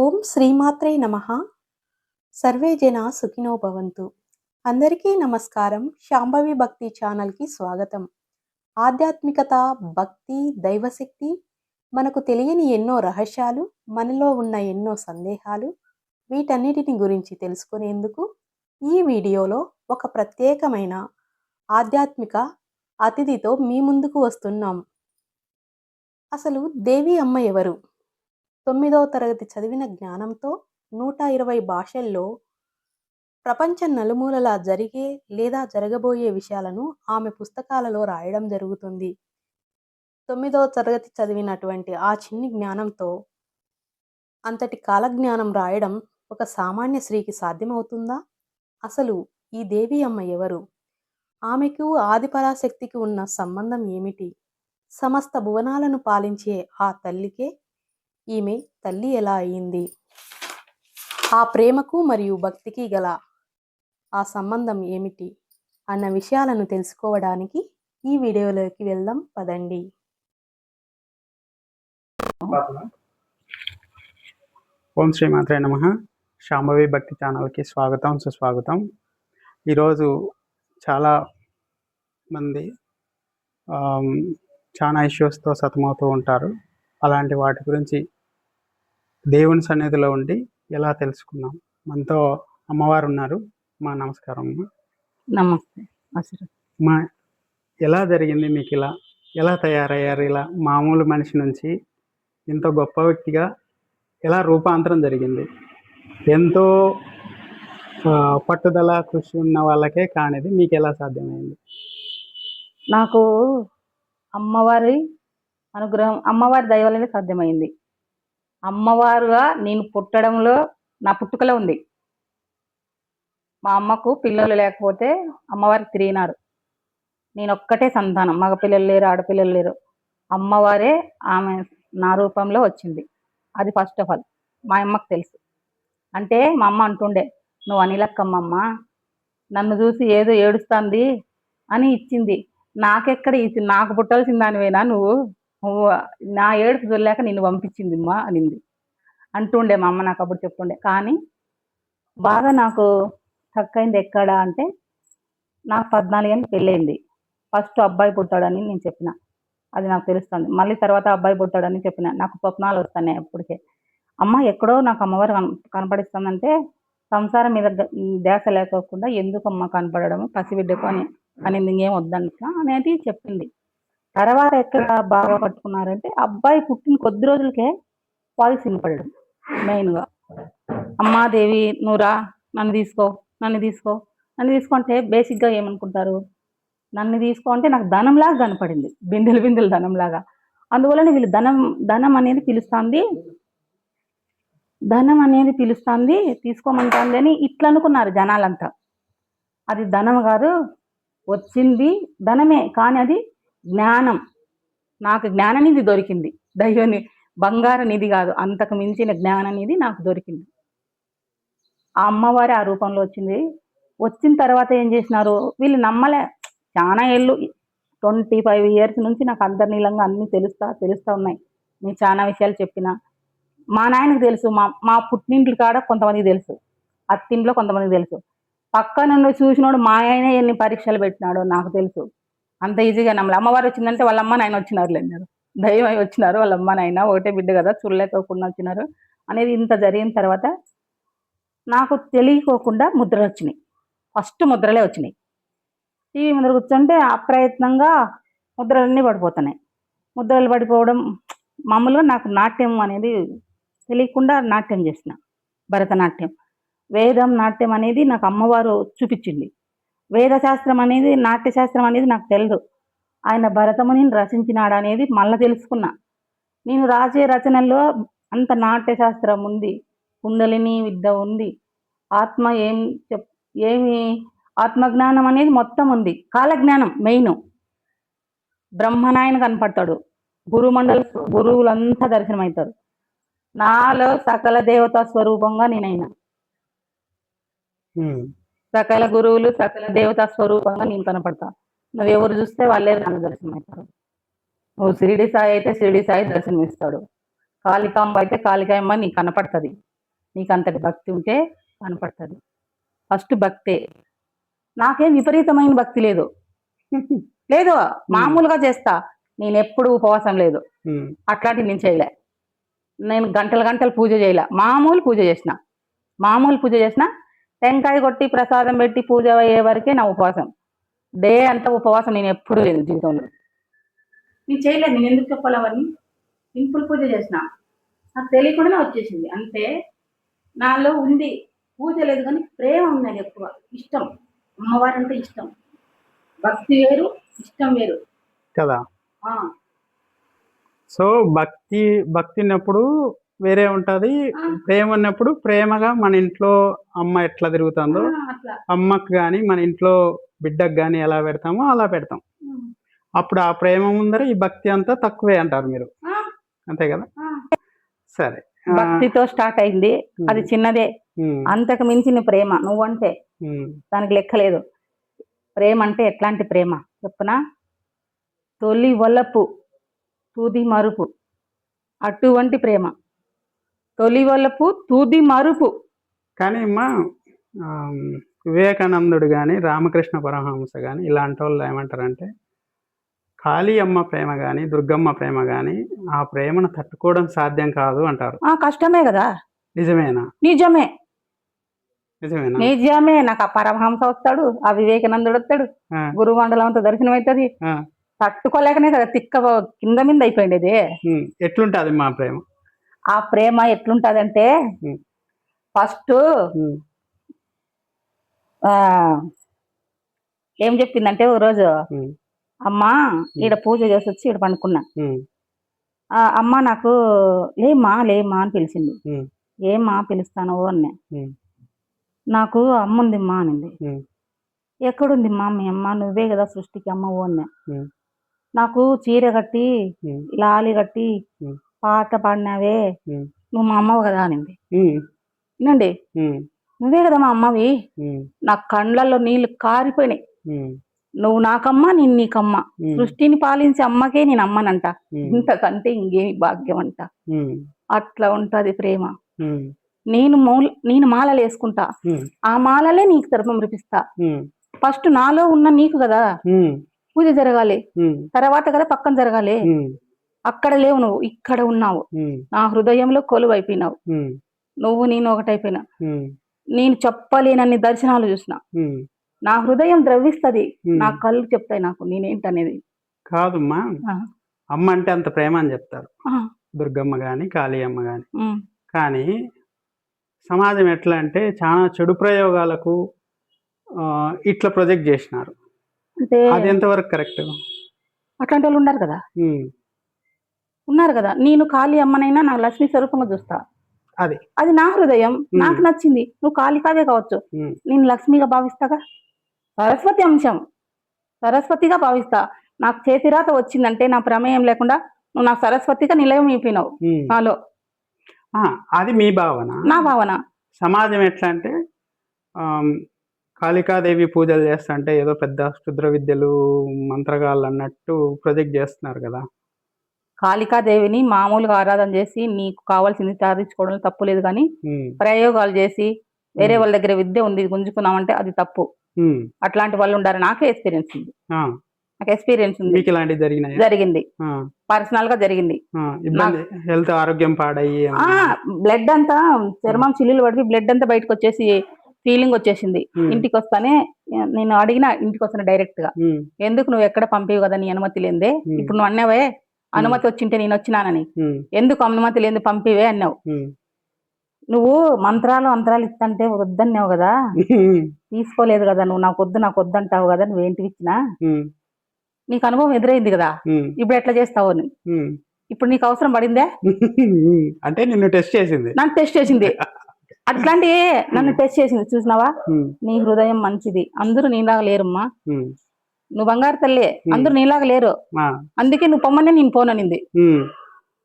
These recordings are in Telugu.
ఓం శ్రీమాత్రే నమః. సర్వే జన సుఖినో భవంతు. అందరికీ నమస్కారం. శాంభవి భక్తి ఛానల్కి స్వాగతం. ఆధ్యాత్మికత, భక్తి, దైవశక్తి, మనకు తెలియని ఎన్నో రహస్యాలు, మనలో ఉన్న ఎన్నో సందేహాలు, వీటన్నిటిని గురించి తెలుసుకునేందుకు ఈ వీడియోలో ఒక ప్రత్యేకమైన ఆధ్యాత్మిక అతిథితో మీ ముందుకు వస్తున్నాం. అసలు దేవి అమ్మ ఎవరు? 9వ తరగతి చదివిన జ్ఞానంతో 120 భాషల్లో ప్రపంచ నలుమూలలా జరిగే లేదా జరగబోయే విషయాలను ఆమె పుస్తకాలలో రాయడం జరుగుతుంది. 9వ తరగతి చదివినటువంటి ఆ చిన్ని జ్ఞానంతో అంతటి కాలజ్ఞానం రాయడం ఒక సామాన్య స్త్రీకి సాధ్యమవుతుందా? అసలు ఈ దేవి అమ్మ ఎవరు? ఆమెకు ఆదిపరాశక్తికి ఉన్న సంబంధం ఏమిటి? సమస్త భువనాలను పాలించే ఆ తల్లికే ఈమె తల్లి ఎలా అయింది? ఆ ప్రేమకు మరియు భక్తికి గల ఆ సంబంధం ఏమిటి అన్న విషయాలను తెలుసుకోవడానికి ఈ వీడియోలోకి వెళ్దాం పదండి. ఓం శ్రీమాత్రే నమః. శాంభవి భక్తి ఛానల్కి స్వాగతం, సుస్వాగతం. ఈరోజు చాలా మంది చాలా ఇష్యూస్తో సతమవుతూ ఉంటారు. అలాంటి వాటి గురించి దేవుని సన్నిధిలో ఉండి ఎలా తెలుసుకున్నాం. మనతో అమ్మవారు ఉన్నారు. మా నమస్కారం అమ్మ. నమస్తే. మా ఎలా జరిగింది మీకు? ఎలా తయారయ్యారు? ఇలా మామూలు మనిషి నుంచి ఇంత గొప్ప వ్యక్తిగా ఎలా రూపాంతరం జరిగింది? ఎంతో పట్టుదల, కృషి ఉన్న వాళ్ళకే కానిది మీకు ఎలా సాధ్యమైంది? నాకు అమ్మవారి అనుగ్రహం, అమ్మవారి దయ వల్లనే సాధ్యమైంది. అమ్మవారుగా నేను పుట్టడంలో నా పుట్టుకలో ఉంది. మా అమ్మకు పిల్లలు లేకపోతే అమ్మవారికి తిరిగినారు. నేను ఒక్కటే సంతానం, మగ పిల్లలు లేరు, ఆడపిల్లలు లేరు. అమ్మవారే ఆమె నా రూపంలో వచ్చింది. అది ఫస్ట్ ఆఫ్ ఆల్ మా అమ్మకు తెలుసు. అంటే మా అమ్మ అంటుండే, నువ్వు అనిలక్కమ్మమ్మ, నన్ను చూసి ఏదో ఏడుస్తుంది అని ఇచ్చింది. నాకెక్కడ ఇచ్చింది? నాకు పుట్టాల్సిన దానివేనా నువ్వు? నా ఏడుపు చూడలేక నిన్ను పంపించింది అమ్మా అనింది అంటుండే మా అమ్మ. నాకు అప్పుడు చెప్తుండే. కానీ బాగా నాకు తక్కువైంది ఎక్కడ అంటే, నాకు 14 ఏళ్ళు పెళ్ళైంది. ఫస్ట్ అబ్బాయి పుట్టాడని నేను చెప్పిన, అది నాకు తెలుస్తుంది. మళ్ళీ తర్వాత అబ్బాయి పుట్టాడని చెప్పిన, నాకు స్వప్నాలు వస్తున్నాయి అప్పటికే. అమ్మ ఎక్కడో నాకు అమ్మవారు కనపడిస్తుందంటే, సంసారం మీద ధ్యాస లేకోకుండా ఎందుకమ్మ కనపడము పసిబిడ్డకు అనింది. ఇంకేం వద్దంట అనేది చెప్పింది. తర్వాత ఎక్కడ బాగా పట్టుకున్నారంటే, అబ్బాయి పుట్టిన కొద్ది రోజులకే వాయిస్ వినపడడం. మెయిన్గా అమ్మాదేవి నువ్వురా, నన్ను తీసుకో, నన్ను తీసుకో, నన్ను తీసుకుంటే బేసిక్గా ఏమనుకుంటారు? నన్ను తీసుకో అంటే నాకు ధనంలాగా కనపడింది, బిందెలు బిందెలు ధనంలాగా. అందువలన వీళ్ళు ధనం అనేది పిలుస్తుంది, ధనం అనేది పిలుస్తుంది, తీసుకోమంటుంది అని ఇట్లా అనుకున్నారు జనాలంతా. అది ధనం కాదు, వచ్చింది ధనమే కానీ అది జ్ఞానం. నాకు జ్ఞాన నిధి దొరికింది. దైవని బంగారు నిధి కాదు, అంతకు మించిన జ్ఞాన నిధి నాకు దొరికింది. ఆ అమ్మవారి ఆ రూపంలో వచ్చింది. వచ్చిన తర్వాత ఏం చేసినారు వీళ్ళు నమ్మలే. చాలా ఏళ్ళు, 25 years నుంచి నాకు అంతర్నీలంగా అన్నీ తెలుస్తా ఉన్నాయి. నేను చాలా విషయాలు చెప్పిన. మా నాయనకు తెలుసు, మా పుట్టింటి కాడ కొంతమందికి తెలుసు, అత్తింట్లో కొంతమందికి తెలుసు. పక్క నుండి చూసినోడు మా ఆయన ఎన్ని పరీక్షలు పెట్టినాడో నాకు తెలుసు. అంత ఈజీగా నమ్మలే. అమ్మవారు వచ్చిందంటే వాళ్ళ అమ్మ నాయన వచ్చినారు లేన్నారు, దైవం వచ్చినారు, వాళ్ళ అమ్మ నాయన ఒకటే బిడ్డ కదా, చూడలేకోకుండా వచ్చినారు అనేది. ఇంత జరిగిన తర్వాత నాకు తెలియకోకుండా ముద్రలు వచ్చినాయి. ఫస్ట్ ముద్రలే వచ్చినాయి. టీవీ ముందర కూర్చుంటే అప్రయత్నంగా ముద్రలన్నీ పడిపోతున్నాయి. ముద్రలు పడిపోవడం మామూలుగా. నాకు నాట్యం అనేది తెలియకుండా నాట్యం చేసిన, భరతనాట్యం. వేదం నాట్యం అనేది నాకు అమ్మవారు చూపించింది. వేదశాస్త్రం అనేది, నాట్యశాస్త్రం అనేది నాకు తెలియదు. ఆయన భరతముని రచించినాడు అనేది మళ్ళీ తెలుసుకున్నా. నేను రాసే రచనల్లో అంత నాట్యశాస్త్రం ఉంది, కుండలిని విద్య ఉంది, ఆత్మ ఏమి ఆత్మజ్ఞానం అనేది మొత్తం ఉంది. కాలజ్ఞానం మెయిన్. బ్రహ్మనాయన కనపడతాడు, గురువులంతా దర్శనమవుతారు. నాలో సకల దేవతా స్వరూపంగా నేనైనా, సకల గురువులు సకల దేవతా స్వరూపంగా నేను కనపడతా. నువ్వు ఎవరు చూస్తే వాళ్ళే నన్ను దర్శనం అవుతారు. నువ్వు షిరిడి సాయి అయితే షిరిడి సాయి దర్శనం ఇస్తాడు. కాళికాంబ అయితే కాళికాయమ్మ నీకు కనపడుతుంది. నీకు అంతటి భక్తి ఉంటే కనపడుతుంది. ఫస్ట్ భక్తే. నాకేం విపరీతమైన భక్తి లేదు, లేదు మామూలుగా చేస్తా. నేను ఎప్పుడు ఉపవాసం లేదు, అట్లాంటివి నేను చేయలే. నేను గంటలు గంటలు పూజ చేయలే, మామూలు పూజ చేసిన టెంకాయ కొట్టి ప్రసాదం పెట్టి పూజ అయ్యే వరకే నా ఉపవాసం. డే అంతా ఉపవాసం నేను ఎప్పుడు లేదు జీవితంలో. నేను చేయలేదు. నేను ఎందుకు చెప్పాలి అవన్నీ? సింపుల్ పూజ చేసిన, నాకు తెలియకుండానే వచ్చేసింది. అంటే నాలో ఉంది పూజ లేదు కానీ ప్రేమ ఉన్నది ఎక్కువ. ఇష్టం, అమ్మవారంటే ఇష్టం. భక్తి వేరు, ఇష్టం వేరు కదా. సో భక్తి ఉన్నప్పుడు వేరే ఉంటది, ప్రేమ ఉన్నప్పుడు ప్రేమగా మన ఇంట్లో అమ్మ ఎట్లా తిరుగుతుందో అమ్మకు కానీ మన ఇంట్లో బిడ్డకు కానీ ఎలా పెడతామో అలా పెడతాం. అప్పుడు ఆ ప్రేమ ముందర ఈ భక్తి అంతా తక్కువే అంటారు మీరు, అంతే కదా? సరే, భక్తితో స్టార్ట్ అయింది, అది చిన్నదే. అంతకు మించిన ప్రేమ నువ్వంటే దానికి లెక్కలేదు. ప్రేమ అంటే ఎట్లాంటి ప్రేమ చెప్పునా? తొలి వలపు తుది మరుపు, అటువంటి ప్రేమ. తొలి వలపు తుది మరుపు. కానీ అమ్మా వివేకానందుడు కానీ రామకృష్ణ పరమహంస కానీ ఇలాంటి వాళ్ళు ఏమంటారంటే కాళీ అమ్మ ప్రేమ కానీ దుర్గమ్మ ప్రేమ కానీ ఆ ప్రేమను తట్టుకోవడం సాధ్యం కాదు అంటారు. కష్టమే కదా. నిజమేనా? నిజమే. నాకు ఆ పరమహంస వస్తాడు, ఆ వివేకానందుడు వస్తాడు, గురుమండలం అంతా దర్శనం అవుతుంది. తట్టుకోలేకనే కదా తిక్క కింద మీద అయిపోయింది. ఎట్లుంటది మా ప్రేమ? ఆ ప్రేమ ఎట్లుంటదంటే ఫస్ట్ ఏం చెప్పిందంటే ఒక రోజు, అమ్మా ఈడ పూజ చేసి వచ్చి ఈడ పండుకున్నా. అమ్మ నాకు లేమ్మా అని పిలిచింది. ఏమ్మా పిలుస్తాను అన్నా. నాకు అమ్మ ఉందిమ్మా అనింది. ఎక్కడుంది మా మీ అమ్మ? నువ్వే కదా సృష్టికి అమ్మవు అన్నా. నాకు చీర కట్టి లాలి కట్టి పాట పాడినావే, నువ్వు మా అమ్మవు కదా అనింది. వినండి, నువ్వే కదా మా అమ్మవి. నా కండ్లలో నీళ్లు కారిపోయినాయి. నువ్వు నాకమ్మ, నేను నీకమ్మ. సృష్టిని పాలించే అమ్మకే నేను అమ్మనంట. ఇంతకంటే ఇంకేమి భాగ్యం అంట. అట్లా ఉంటది ప్రేమ. నేను మాలలు వేసుకుంటా, ఆ మాలలే నీకు తర్పం రిపిస్తా. ఫస్ట్ నాలో ఉన్న నీకు కదా పూజ జరగాలి, తర్వాత కదా పక్కన జరగాలి. అక్కడ లేవు, నువ్వు ఇక్కడ ఉన్నావు. నా హృదయంలో కొలువు అయిపోయినావు. నువ్వు నేను ఒకటైపోయినా. నేను చెప్పలేనన్ని దర్శనాలు చూసిన. నా హృదయం ద్రవిస్తది, నా కళ్ళు చెప్తాయి నాకు నేనేంటనేది. కాదమ్మా, అమ్మ అంటే అంత ప్రేమ అని చెప్తారు దుర్గమ్మ గాని కాళీ అమ్మ గాని. కానీ సమాజం ఎట్లా అంటే చాలా చెడు ప్రయోగాలకు ఇట్లా ప్రొజెక్ట్ చేసినారు. అంటే అది ఎంతవరకు కరెక్ట్? అట్లాంటి వాళ్ళు ఉన్నారు కదా. నేను కాళీ అమ్మనైనా నా లక్ష్మీ స్వరూపంగా చూస్తా. అది నా హృదయం, నాకు నచ్చింది. నువ్వు కాళికావే కావచ్చు, నేను లక్ష్మిగా భావిస్తాగా. సరస్వతి అంశం, సరస్వతిగా భావిస్తా. నాకు చేతిరాత వచ్చిందంటే నా ప్రమేయం లేకుండా నువ్వు నాకు సరస్వతిగా నిలయం అయిపోయినావు నాలో. అది మీ భావన. నా భావన. సమాజం ఎట్లా అంటే కాళికాదేవి పూజలు చేస్తుంటే ఏదో పెద్ద క్షుద్ర విద్యలు మంత్రగాళ్ళు అన్నట్టు ప్రొజెక్ట్ చేస్తున్నారు కదా. కాళికాదేవిని మామూలుగా ఆరాధన చేసి నీకు కావాల్సింది సాధించుకోవడం తప్పు లేదు, కానీ ప్రయోగాలు చేసి వేరే వాళ్ళ దగ్గర విద్య ఉంది గుంజుకున్నామంటే అది తప్పు. అట్లాంటి వాళ్ళు ఉండారు. నాకే ఎక్స్పీరియన్స్ ఉంది. నాకు ఎక్స్పీరియన్స్ ఉంది. జరిగింది, పర్సనల్ గా జరిగింది. హెల్త్ ఆరోగ్యం పాడయ్యి బ్లడ్ అంతా చర్మం చిల్లులు పడి బ్లడ్ అంతా బయటకు వచ్చేసి ఫీలింగ్ వచ్చేసింది. ఇంటికి వస్తానే నేను అడిగిన, ఇంటికి వస్తాను డైరెక్ట్ గా, ఎందుకు నువ్వు ఎక్కడ పంపివు కదా నీ అనుమతి లేదే. ఇప్పుడు నువ్వు అన్నావే అనుమతి వచ్చింటే నేను వచ్చినానని, ఎందుకు అనుమతి లేదు పంపివే అన్నావు. నువ్వు మంత్రాలు ఇస్తంటే వద్దన్నావు కదా, తీసుకోలేదు కదా నువ్వు. నాకు వద్దు అంటావు కదా, నువ్వేంటివి ఇచ్చినా నీకు అనుభవం ఎదురైంది కదా, ఇప్పుడు ఎట్లా చేస్తావు అని. ఇప్పుడు నీకు అవసరం పడిందే అంటే నన్ను టెస్ట్ చేసింది. అట్లాంటి నన్ను టెస్ట్ చేసింది. చూసినావా, నీ హృదయం మంచిది, అందరూ నీలాగా లేరమ్మా, నువ్వు బంగారు తల్లి, అందరూ నీలాగా లేరు, అందుకే నువ్వు పొమ్మనే నేను పోననింది.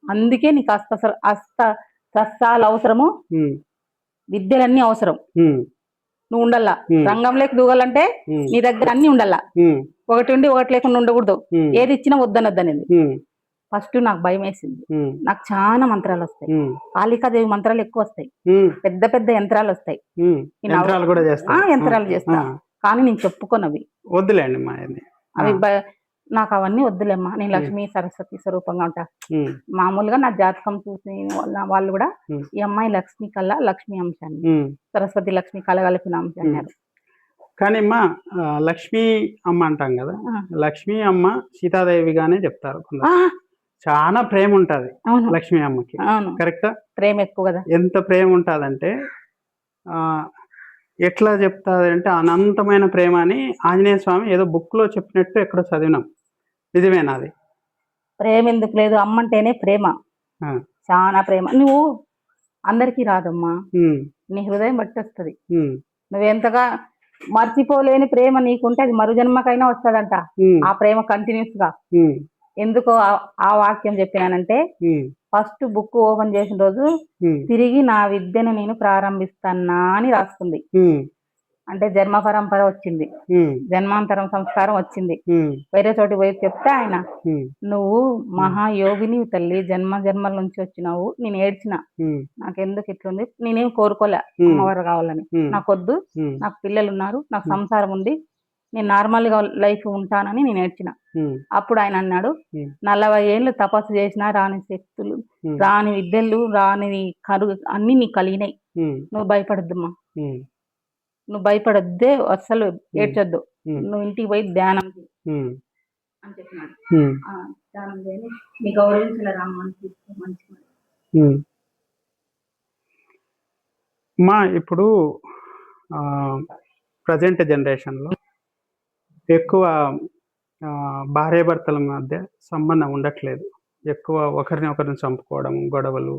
అందుకే నీకు శస్త్రాలు అవసరము, విద్యలన్నీ అవసరం. నువ్వు ఉండాలా రంగంలోకి దూగాలంటే నీ దగ్గర అన్ని ఉండాలా. ఒకటి ఉండి ఒకటి లేకుండా ఉండకూడదు. ఏది ఇచ్చినా వద్దనొద్దనేది. ఫస్ట్ నాకు భయం వేసింది. ఉమ్, నాకు చాలా మంత్రాలు వస్తాయి. ఉమ్, కాళికాదేవి మంత్రాలు ఎక్కువ వస్తాయి. ఉమ్, పెద్ద పెద్ద యంత్రాలు వస్తాయి. ఉమ్. ఈ నవ- యంత్రాలు కూడా చేస్తారు. యంత్రాలు చేస్తా. కానీ నేను చెప్పుకోనవి వద్దులేండి మా ఇది. అవి నాకు అవన్నీ వద్దులేమ్మా. నేను లక్ష్మీ సరస్వతి స్వరూపంగా ఉంటా. ఉమ్, మామూలుగా నా జాతకం చూసి వాళ్ళు కూడా ఉమ్, ఈ అమ్మాయి లక్ష్మి కల్లా లక్ష్మీ అంశాన్ని, ఉమ్. సరస్వతి లక్ష్మి కలగలిపిన అంశం అన్నారు. కానీ అమ్మా లక్ష్మీ అమ్మ అంటాం కదా, లక్ష్మీ అమ్మ సీతాదేవిగానే చెప్తారు కొందరు. చాలా ప్రేమ ఉంటది అవును లక్ష్మీ అమ్మకి. అవును, కరెక్టా? ప్రేమ ఎక్కువ కదా. ఎంత ప్రేమ ఉంటుందంటే ఎట్లా చెప్తాది అంటే అనంతమైన ప్రేమ అని ఆంజనేయ స్వామి ఏదో బుక్ లో చెప్పినట్టు ఎక్కడో చదివినాం. నిజమేనా అది? ప్రేమ ఎందుకు లేదు, అమ్మ అంటేనే ప్రేమ, ఆ, చాలా ప్రేమ. నువ్వు అందరికీ రాదమ్మా, ఉమ్, నీ హృదయం బట్టి వస్తుంది. ఉమ్, నువ్వెంతగా మర్చిపోలేని ప్రేమ నీకుంటే అది మరు జన్మకైనా వస్తుందంట. ఉమ్, ఆ ప్రేమ కంటిన్యూస్ గా. ఉమ్, ఎందుకో ఆ వాక్యం చెప్పినానంటే, ఉమ్, ఫస్ట్ బుక్ ఓపెన్ చేసిన రోజు ఉమ్, తిరిగి నా విద్యను నేను ప్రారంభిస్తానా అని రాస్తుంది. ఉమ్, అంటే జన్మ పరంపర వచ్చింది, ఉమ్, జన్మాంతరం సంస్కారం వచ్చింది. ఉమ్, వేరే చోటి పోయి చెప్తే ఆయన, ఉమ్, నువ్వు మహాయోగిని తల్లి, జన్మ జన్మల నుంచి వచ్చినావు, నేను ఏడ్చిన, ఉమ్, నాకెందుకు ఇట్లుంది, నేనేం కోరుకోలే అమ్మవారు కావాలని. నాకొద్దు, ఉమ్, నాకు పిల్లలు ఉన్నారు, నాకు సంసారం ఉంది, నేను నార్మల్ గా లైఫ్ ఉంటానని నేను ఏడ్చిన. ఉమ్, అప్పుడు ఆయన అన్నాడు, ఉమ్, 40 ఏళ్ళు తపస్సు చేసినా రాని శక్తులు, ఉమ్, రాని విద్యలు, రాని కరువు అన్ని నీకు కలిగినాయి. ఉమ్, నువ్వు భయపడద్దమ్మా, ఉమ్, నువ్వు భయపడద్దే, అస్సలు ఏడ్చొద్దు, ఉమ్, నువ్వు ఇంటికి పోయి ధ్యానం చెయ్యి ఉమ్, అని చెప్పినాడు. ఉమ్, ధ్యానం చేయాలి, నీ గౌరవించిన రామ్మని తీసుకో, మంచి మాట. ఉమ్. మా ఇప్పుడు ప్రజెంట్ జనరేషన్లో ఎక్కువ భార్యాభర్తల మధ్య సంబంధం ఉండట్లేదు. ఎక్కువ ఒకరిని చంపుకోవడం, గొడవలు,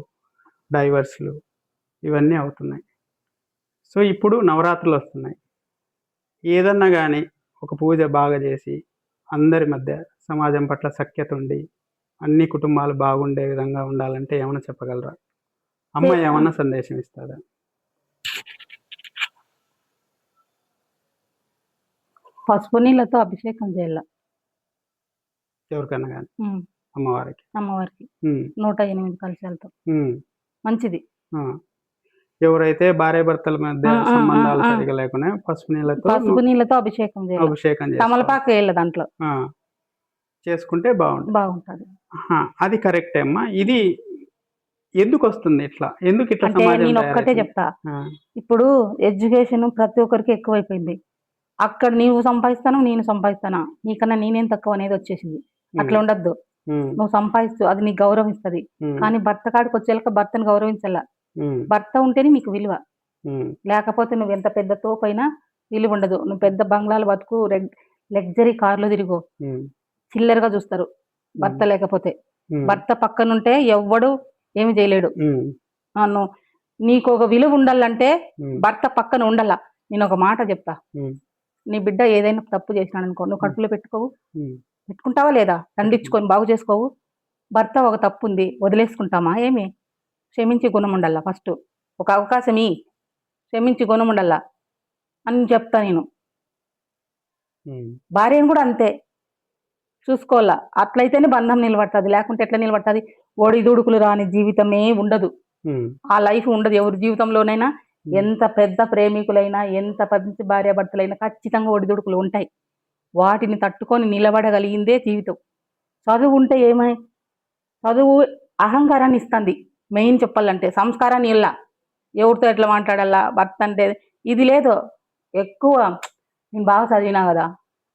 డైవర్స్లు ఇవన్నీ అవుతున్నాయి. సో ఇప్పుడు నవరాత్రులు వస్తున్నాయి. ఏదన్నా కానీ ఒక పూజ బాగా చేసి అందరి మధ్య సమాజం పట్ల సఖ్యత ఉండి అన్ని కుటుంబాలు బాగుండే విధంగా ఉండాలంటే ఏమైనా చెప్పగలరా? అమ్మ ఏమన్నా సందేశం ఇస్తుందా? పసుపు నీళ్ళతో అభిషేకం చేయాల ఎవరికైనా కానీ అమ్మవారికి. అమ్మవారికి ఉమ్, 108 కలశాలతో ఉమ్, మంచిది. ఆ. ఎవరైతే భార్యాభర్తల మధ్య సంబంధాలు సరిగా లేకుండా పసుపు నీళ్ళతో అభిషేకం చేయాలి. అభిషేకం తమలపాకు వేయాలి దాంట్లో, చేసుకుంటే బాగుంటది. అది కరెక్టే అమ్మా. ఇది ఎందుకు వస్తుంది ఇట్లా? ఎందుకు ఇట్లా అంటే సమాజం నేను ఒక్కటే తయారైంది? చెప్తా, ఇప్పుడు ఎడ్యుకేషన్ ప్రతి ఒక్కరికి ఎక్కువైపోయింది. అక్కడ నీవు సంపాదిస్తాను, నేను సంపాదిస్తానా, నీకన్నా నేనేం తక్కువ అనేది వచ్చేసింది. అట్లా ఉండద్దు. నువ్వు సంపాదిస్తూ అది నీకు గౌరవం ఇస్తుంది. కానీ భర్త కాడికి వచ్చేలాక భర్తను గౌరవించాల. భర్త ఉంటేనే నీకు విలువ, లేకపోతే నువ్వు ఎంత పెద్ద తోపైనా విలువ ఉండదు. నువ్వు పెద్ద బంగ్లాలు బతుకు, లగ్జరీ కార్లు తిరిగో, చిల్లరగా చూస్తారు భర్త లేకపోతే. భర్త పక్కనుంటే ఎవ్వడు ఏమి చేయలేడు. నీకు ఒక విలువ ఉండాలంటే భర్త పక్కన ఉండాల. నేను ఒక మాట చెప్తా, నీ బిడ్డ ఏదైనా తప్పు చేసినాడు అనుకో, నువ్వు కడుపులో పెట్టుకోవు, పెట్టుకుంటావా లేదా? దండించుకొని బాగు చేసుకోవు. భర్త ఒక తప్పు ఉంది వదిలేసుకుంటామా? ఏమి? క్షమించి గుణం ఉండాల. ఫస్ట్ ఒక అవకాశం క్షమించి గుణం ఉండాల అని చెప్తా నేను. భార్యను కూడా అంతే చూసుకోవాలా. అట్లయితేనే బంధం నిలబడుతుంది, లేకుంటే ఎట్లా నిలబడుతుంది? ఒడిదుడుకులు రాని జీవితమే ఉండదు, ఆ లైఫ్ ఉండదు ఎవరి జీవితంలోనైనా. ఎంత పెద్ద ప్రేమికులైనా, ఎంత పెద్ద భార్యాభర్తలైనా ఖచ్చితంగా ఒడిదుడుకులు ఉంటాయి. వాటిని తట్టుకొని నిలబడగలిగిందే జీవితం. చదువు ఉంటే చదువు అహంకారాన్ని ఇస్తుంది. మెయిన్ చెప్పాలంటే సంస్కారాన్ని ఇల్లా, ఎవరితో ఎట్లా మాట్లాడాలా, భర్త అంటే ఇది లేదు. ఎక్కువ నేను బాగా చదివినా కదా,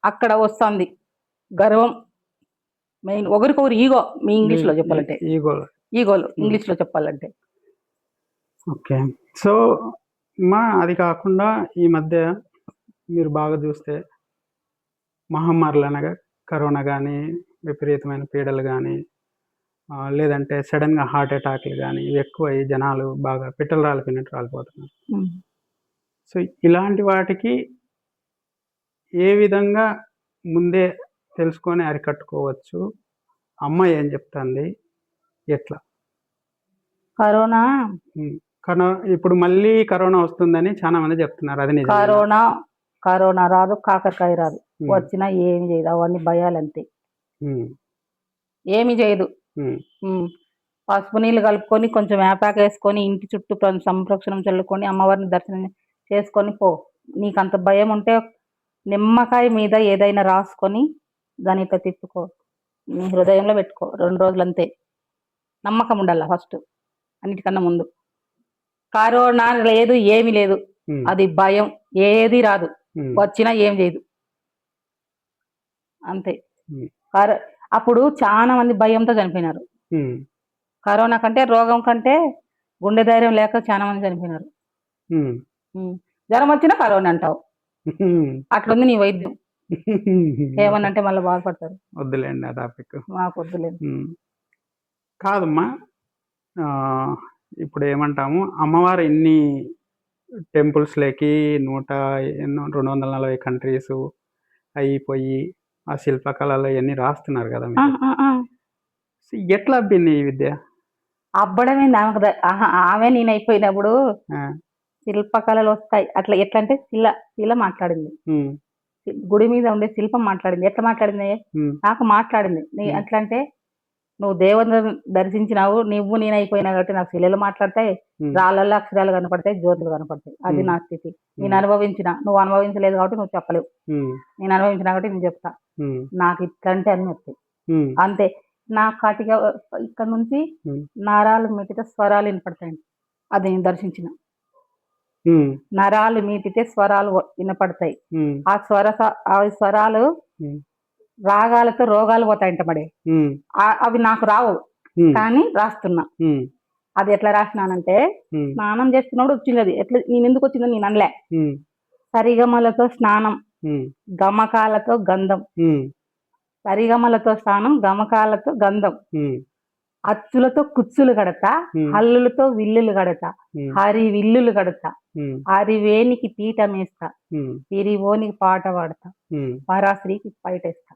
అక్కడ వస్తుంది గర్వం. మెయిన్ ఒకరికొకరు ఈగో. మీ ఇంగ్లీష్లో చెప్పాలంటే ఈగోలు, ఇంగ్లీష్లో చెప్పాలంటే. ఓకే. సో అది కాకుండా ఈ మధ్య మీరు బాగా చూస్తే మహమ్మారులు అనగా కరోనా కానీ, విపరీతమైన పీడలు కానీ, లేదంటే సడన్గా హార్ట్ అటాక్లు కానీ ఇవి ఎక్కువ, జనాలు బాగా పిట్టలు రాలిపోయినట్టు రాలిపోతున్నారు. సో ఇలాంటి వాటికి ఏ విధంగా ముందే తెలుసుకొని అరికట్టుకోవచ్చు? అమ్మ ఏం చెప్తుంది? ఎట్లా? ఇప్పుడు మళ్ళీ కరోనా వస్తుందని చాలా మంది చెప్తున్నారు. అది నిజం? కరోనా రాదు, కాకరకాయ రాదు, వచ్చినా ఏమి చేయదు. అవన్నీ భయాలంతే, ఏమి చేయదు. ఉమ్, పసుపు నీళ్ళు కలుపుకొని కొంచెం వేపాక వేసుకొని ఇంటి చుట్టూ సంప్రోక్షణం చల్లుకొని అమ్మవారిని దర్శనం చేసుకొని పో. నీకు అంత భయం ఉంటే నిమ్మకాయ మీద ఏదైనా రాసుకొని దాని ఇట్లా తిప్పుకో, నీ హృదయంలో పెట్టుకో. 2 రోజులు అంతే. నమ్మకం ఉండాల ఫస్ట్, అన్నిటికన్నా ముందు. కరోనా లేదు, ఏమీ లేదు. ఉమ్, అది భయం, ఏది రాదు, ఉమ్, వచ్చినా ఏం చేయదు, అంతే. ఉమ్, అప్పుడు చాలా మంది భయంతో చనిపోయినారు. ఉమ్, కరోనా కంటే, రోగం కంటే గుండె ధైర్యం లేక చాలా మంది చనిపోయినారు. ఉమ్, జ్వరం వచ్చినా కరోనా అంటావు, ఉమ్. అట్లుంది నీ వైద్యం. ఏమన్నంటే మళ్ళీ బాధపడతారు. వద్దులేండి ఆ టాపిక్. మాకు వద్దులేదు. కాదమ్మా, ఆ, ఇప్పుడు ఏమంటాము, అమ్మవారు ఇన్ని టెంపుల్స్లోకి 240 కంట్రీస్ అయిపోయి ఆ శిల్పకళలు ఇవన్నీ రాస్తున్నారు కదా మీరు. ఎట్లా అబ్బింది ఈ విద్య? అబ్బడమేంది ఆమెకు ఆమె నేను అయిపోయినప్పుడు ఆ, శిల్పకళలు వస్తాయి. అట్లా ఎట్లా అంటే శిల మాట్లాడింది, ఉమ్, గుడి మీద ఉండే శిల్పం మాట్లాడింది. ఎట్లా మాట్లాడింది? ఉమ్, నాకు మాట్లాడింది. ఎట్లా అంటే, నువ్వు దేవుని దర్శించినావు, నువ్వు నేను అయిపోయినా కాబట్టి నాకు శిలలు మాట్లాడతాయి, ఉమ్, రాళ్ళల్లో అక్షరాలు కనపడతాయి, జ్యోతులు కనపడతాయి. అది నా స్థితి. నేను అనుభవించిన, నువ్వు అనుభవించలేదు కాబట్టి నువ్వు చెప్పలేవు. ఉమ్, నేను అనుభవించిన కాబట్టి నేను చెప్తా. ఉమ్, నాకు ఇట్లంటే అన్ని వస్తాయి, ఉమ్, అంతే. నా కాటిగా ఇక్కడ నుంచి ఉమ్, నరాలు మీటితే స్వరాలు వినపడతాయండి. అది నేను దర్శించిన. ఉమ్, నరాలు మీటితే స్వరాలు వినపడతాయి. ఉమ్, ఆ స్వరాలు ఉమ్, రాగాలతో రోగాలు పోతాయంట మరి. ఉమ్, అవి నాకు రావు, ఉమ్, కానీ రాస్తున్నా. ఉమ్, అది ఎట్లా రాసినానంటే, ఉమ్, స్నానం చేస్తున్నప్పుడు వచ్చింది అది. ఎట్లా నేను ఎందుకు వచ్చిందో నేను అనలే. ఉమ్, సరిగమలతో స్నానం, ఉమ్, గమకాలతో గంధం. ఉమ్, సరిగమలతో స్నానం, గమకాలతో గంధం. ఉమ్, అచ్చులతో కుచ్చులు కడతా, ఉమ్, హల్లులతో విల్లులు కడతా, ఉమ్, హరి విల్లులు కడతా, ఉమ్, హరివేనికి పీఠమేస్తా, ఉమ్, పిరివోనికి పాట పాడతా, ఉమ్. పరాశ్రీకి పైటేస్తా.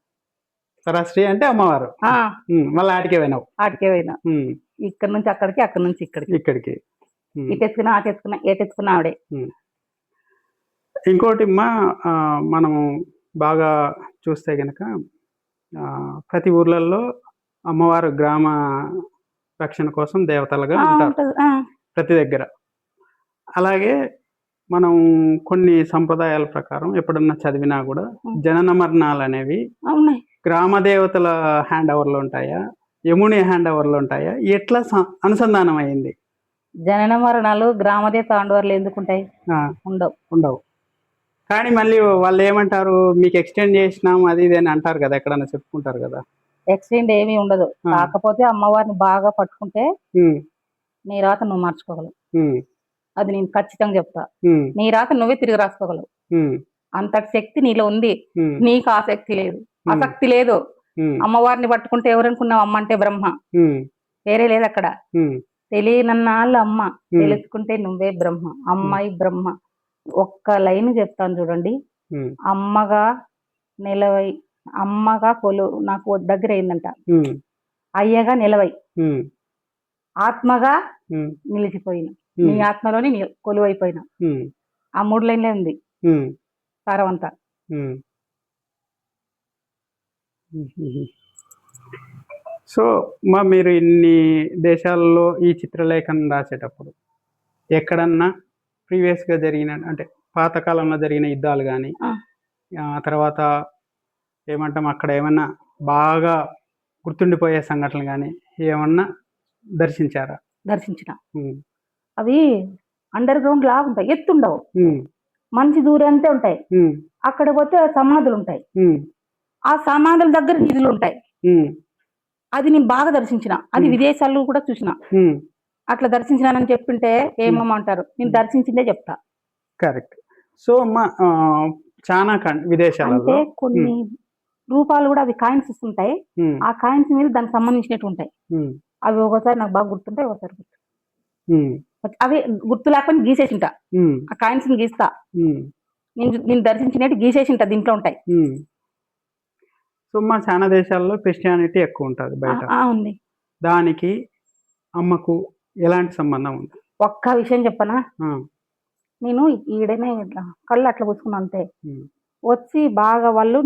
సరస్వతి అంటే అమ్మవారు. మళ్ళీ ఆటికే పోయినావు. ఆటికే పోయినా. ఉమ్, ఇక్కడ నుంచి అక్కడికి, అక్కడి నుంచి ఇక్కడికి. ఇక్కడికి. ఉమ్, ఇటెత్తుకున్నా, అటెత్తుకున్నా, ఏటెత్తుకున్నా ఆవిడే. ఉమ్. ఇంకోటి అమ్మా, మనము బాగా చూస్తే గనక ప్రతి ఊర్లలో అమ్మవారు గ్రామ రక్షణ కోసం దేవతలుగా ఉంటారు ఉంటది. ప్రతి దగ్గర. అలాగే మనం కొన్ని సంప్రదాయాల ప్రకారం ఎప్పుడన్నా చదివినా కూడా జనన మరణాలు అనేవి ఉన్నాయి. గ్రామ దేవతల హ్యాండ్ ఓవర్లో ఉంటాయా, యముని హ్యాండ్ ఓవర్లో ఉంటాయా? ఎట్లా అనుసంధానం అయింది? జనన మరణాలు గ్రామదే తాండవర్లు ఎందుకుంటాయి? ఉండవు. ఉండవు. కానీ మళ్ళీ వాళ్ళు ఏమంటారు, మీకు ఎక్స్టెండ్ చేసినాం అది ఇది అని అంటారు కదా, ఎక్కడన్నా చెప్పుకుంటారు కదా. ఎక్స్టెండ్ ఏమీ ఉండదు. కాకపోతే అమ్మవారిని బాగా పట్టుకుంటే నీ రాత నువ్వు మార్చుకోగలవు. అది నేను ఖచ్చితంగా చెప్తా. నీ రాత నువ్వే తిరిగి రాసుకోగలవు. అంతటి శక్తి నీలో ఉంది. నీకు ఆసక్తి లేదు, ఆసక్తి లేదు. అమ్మవారిని పట్టుకుంటే ఎవరనుకున్నావు? అమ్మ అంటే బ్రహ్మ, వేరే లేదు అక్కడ. తెలియనన్నాళ్ళు అమ్మ, తెలుసుకుంటే నువ్వే బ్రహ్మ. అమ్మాయి బ్రహ్మ. ఒక్క లైన్ చెప్తాను చూడండి. అమ్మగా నిలవై, అమ్మగా నాకు దగ్గర అయిందంట. అయ్యగా నిలవై, ఆత్మగా నిలిచిపోయిన, నీ ఆత్మలోని కొలువైపోయిన. ఆ 3 లైన్లే ఉంది సారవంతా. సో మీరు ఇన్ని దేశాల్లో ఈ చిత్రలేఖనం రాసేటప్పుడు ఎక్కడన్నా ప్రీవియస్గా జరిగిన, అంటే పాతకాలంలో జరిగిన యుద్ధాలు కానీ, తర్వాత ఏమంటాం అక్కడ ఏమన్నా బాగా గుర్తుండిపోయే సంఘటనలు కానీ ఏమన్నా దర్శించారా? దర్శించిన. అవి అండర్ గ్రౌండ్ లాగా ఉంటాయి, ఎత్తుండవు, మంచి దూరంతే ఉంటాయి. అక్కడ పోతే సమాధులు ఉంటాయి, ఆ సమాధుల దగ్గర నిధులు ఉంటాయి. అది నేను బాగా దర్శించిన. అది విదేశాల్లో కూడా చూసిన. అట్లా దర్శించినానని చెప్తుంటే ఏమమ్మంటారు, నేను దర్శించిందే చెప్తా. కరెక్ట్. సో చాలా విదేశాలలో కొన్ని రూపాలు కూడా అవి కాయిన్స్ ఇస్తుంటాయి. ఆ కాయిన్స్ మీద దానికి సంబంధించినట్టు ఉంటాయి. అవి ఒకసారి నాకు బాగా గుర్తుంటాయి, ఒకసారి గుర్తు. అవి గుర్తు లేకపోతే గీసేసింట, ఆ కాయిన్స్ గీస్తా. నేను దర్శించినట్టు గీసేసింట దీంట్లో ఉంటాయి. సో చాలా దేశాల్లో క్రిస్టియానిటీ ఎక్కువ ఉంటుంది బయట. ఉంది. దానికి అమ్మకు ఎలాంటి సంబంధం ఉంది? ఒక్క విషయం చెప్పనా, నేను ఈడనే కళ్ళు అట్లా పూసుకున్నా అంతే. వచ్చి బాగా వాళ్ళు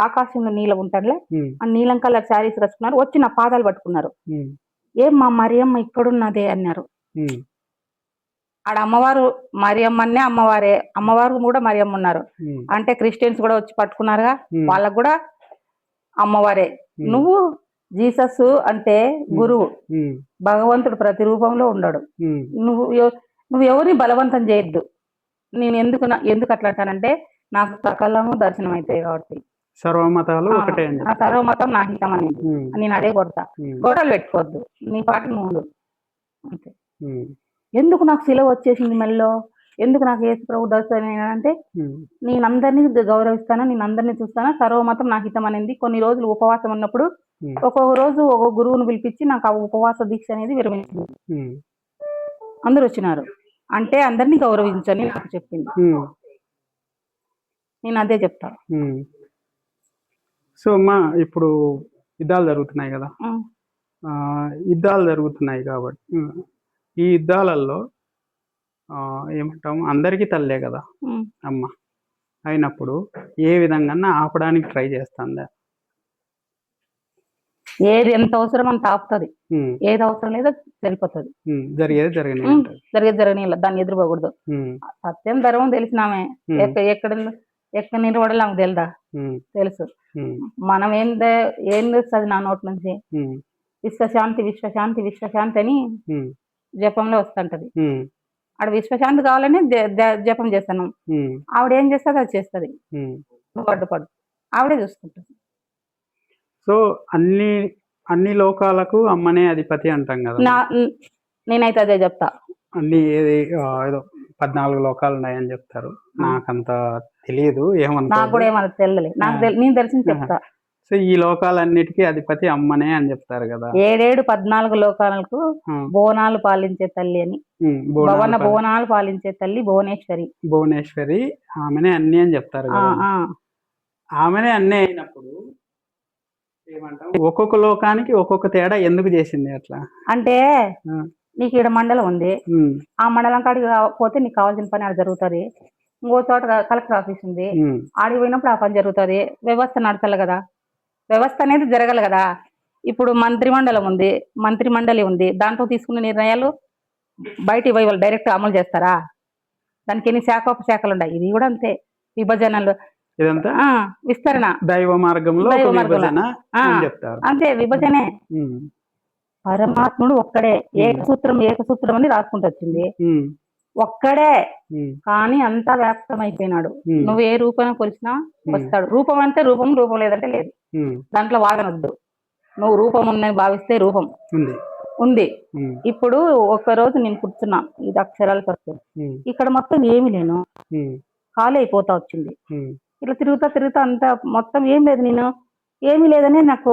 ఆకాశంలో నీలం ఉంటాడులే, ఉమ్, ఆ నీలం కలర్ శారీస్ కట్టుకున్నారు, వచ్చి నా పాదాలు పట్టుకున్నారు. ఉమ్, ఏం మా మరియమ్మ ఇక్కడున్నదే అన్నారు. ఉమ్, ఆడ అమ్మవారు మరియమ్మనే అమ్మవారే, అమ్మవారు కూడా మరియమ్మ ఉన్నారు. ఉమ్, అంటే క్రిస్టియన్స్ కూడా వచ్చి పట్టుకున్నారుగా, ఉమ్, వాళ్ళకు కూడా అమ్మవారే. ఉమ్, నువ్వు జీసస్ అంటే గురువు, ఉమ్, భగవంతుడు ప్రతి రూపంలో ఉన్నాడు. ఉమ్, నువ్వు ఎవరిని బలవంతం చేయొద్దు. నేను ఎందుకు అట్లా అంటానంటే, నాకు సకలము దర్శనం అవుతాయి కాబట్టి. సర్వమతాలు ఆ, ఒకటే అని నా సర్వమతం నాకు ఇష్టం అనేది ఉమ్, నేను అదే కొడతా. ఉమ్, గొడవలు పెట్టుకోవద్దు, నీ పాటు నువ్వు ఉండు. అంతే. ఉమ్, ఎందుకు నాకు సిలువ వచ్చేసింది మెల్లో, ఎందుకు నాకు యేసు ప్రభు దర్శనం అంటే, ఉమ్, నేను అందరినీ గౌరవిస్తాను, నేను అందరినీ చూస్తాను, సర్వమతం నాకు హితం అనేది. కొన్ని రోజులు ఉపవాసం ఉన్నప్పుడు ఉమ్, ఒక్కొక్క రోజు ఒక్కొక్క గురువుని పిలిపించి నాకు ఆ ఉపవాస దీక్ష అనేది విరమించింది. ఉమ్, అందరు వచ్చినారు అంటే అందరినీ గౌరవించని నాకు చెప్పింది. ఉమ్, నేను అదే చెప్తా. ఉమ్. సో అమ్మా, ఇప్పుడు యుద్ధాలు జరుగుతున్నాయి కదా, ఉమ్, యుద్ధాలు జరుగుతున్నాయి కాబట్టి ఈ యుద్ధాలలో ఏమంటాము, అందరికీ తల్లే కదా ఉమ్. అమ్మ. అయినప్పుడు ఏ విధంగా ఆపడానికి ట్రై చేస్తుందా? ఏది ఎంత అవసరం అంత ఆపుతుంది, ఉమ్, ఏది అవసరం లేదో సరిపోతుంది. జరిగేది జరగని అంటారు. జరగని దాన్ని ఎదురుపోకూడదు. ఉమ్, సత్యం ధర్మం తెలిసినామే, ఉమ్, ఎక్కడ నిలబడాలి ఆమెకు తెలుదా? ఉమ్, తెలుసు. ఉమ్, మనం ఏం తెలుస్తుంది నా నోటి నుంచి? ఉమ్, విశ్వశాంతి విశ్వశాంతి విశ్వశాంతి అని ఉమ్, జపంలో వస్తుంటది. ఉమ్, ఆడ విశ్వశాంతి కావాలని జపం చేస్తాను. ఉమ్, ఆవిడ ఏం చేస్తుంది అది చేస్తుంది. ఉమ్. పడ్డు ఆవిడే చూసుకుంటుంది. సో అన్ని అన్ని లోకాలకు అమ్మనే అధిపతి అంటాం కదా. నేనైతే అదే చెప్తా. అన్ని ఏదో 14 లోకాలు ఉన్నాయని చెప్తారు. నాకంత తెలియదు, నాకు కూడా ఏమన్నా తెలియదు. నేను తెలిసింది చెప్తా. సో ఈ లోకాలన్నిటికీ అధిపతి అమ్మనే అని చెప్తారు కదా. 14 లోకాలకు బోనాలు పాలించే తల్లి అని, బోనాలు పాలించే తల్లి భువనేశ్వరి ఆమెనే అన్ని అని చెప్తారు కదా. ఆమెనే అన్నీ అయినప్పుడు ఏమంటాం, ఒక్కొక్క లోకానికి ఒక్కొక్క తేడా ఎందుకు చేసింది అట్లా అంటే? నీకు ఇక్కడ మండలం ఉంది, ఆ మండలం కాడికి పోతే నీకు కావాల్సిన పని ఆడ జరుగుతుంది. ఇంకో చోట కలెక్టర్ ఆఫీస్ ఉంది, ఆడికి పోయినప్పుడు ఆ పని జరుగుతుంది. వ్యవస్థ నడచాలి కదా, వ్యవస్థ అనేది జరగాలి కదా. ఇప్పుడు మంత్రిమండలం ఉంది, మంత్రిమండలి ఉంది, దాంట్లో తీసుకున్న నిర్ణయాలు బయట వాళ్ళు డైరెక్ట్ అమలు చేస్తారా? దానికి ఎన్ని శాఖలు ఉన్నాయి. ఇది కూడా అంతే, విభజనలు, ఇదంతా విస్తరణ, దైవ మార్గంలో అంతే, విభజనే. పరమాత్ముడు ఒక్కడే, ఏకసూత్రం అని రాసుకుంటూ వచ్చింది, ఒక్కడే. కానీ అంతా వ్యాప్తం అయిపోయినాడు. నువ్వు ఏ రూపం కొలిసినా వస్తాడు. రూపం అంటే రూపం, రూపం లేదంటే లేదు. దాంట్లో వాదనొద్దు. నువ్వు రూపం ఉందని భావిస్తే రూపం ఉంది. ఇప్పుడు ఒక్కరోజు నేను కూర్చున్నా, ఇది అక్షరాలకు వస్తుంది, ఇక్కడ మొత్తం ఏమి లేను, ఖాళీ అయిపోతా వచ్చింది. ఇట్లా తిరుగుతా అంతా మొత్తం ఏం లేదు, నేను ఏమీ లేదని నాకు